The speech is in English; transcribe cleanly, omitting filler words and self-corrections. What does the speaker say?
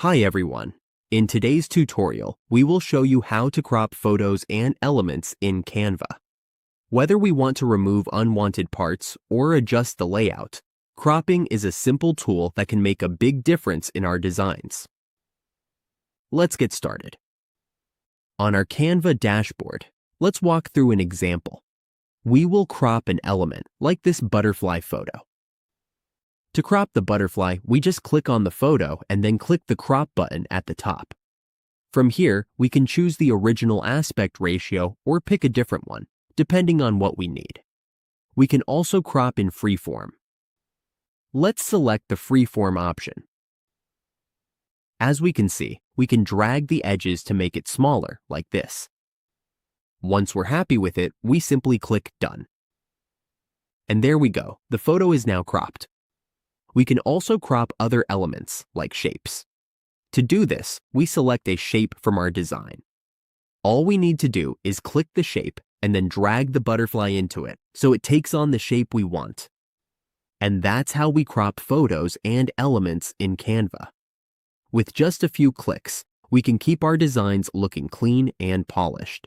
Hi everyone. In today's tutorial, we will show you how to crop photos and elements in Canva. Whether we want to remove unwanted parts or adjust the layout, cropping is a simple tool that can make a big difference in our designs. Let's get started. On our Canva dashboard, let's walk through an example. We will crop an element like this butterfly photo. To crop the butterfly, we just click on the photo and then click the crop button at the top. From here, we can choose the original aspect ratio or pick a different one, depending on what we need. We can also crop in freeform. Let's select the freeform option. As we can see, we can drag the edges to make it smaller, like this. Once we're happy with it, we simply click Done. And there we go, the photo is now cropped. We can also crop other elements, like shapes. To do this, we select a shape from our design. All we need to do is click the shape and then drag the butterfly into it so it takes on the shape we want. And that's how we crop photos and elements in Canva. With just a few clicks, we can keep our designs looking clean and polished.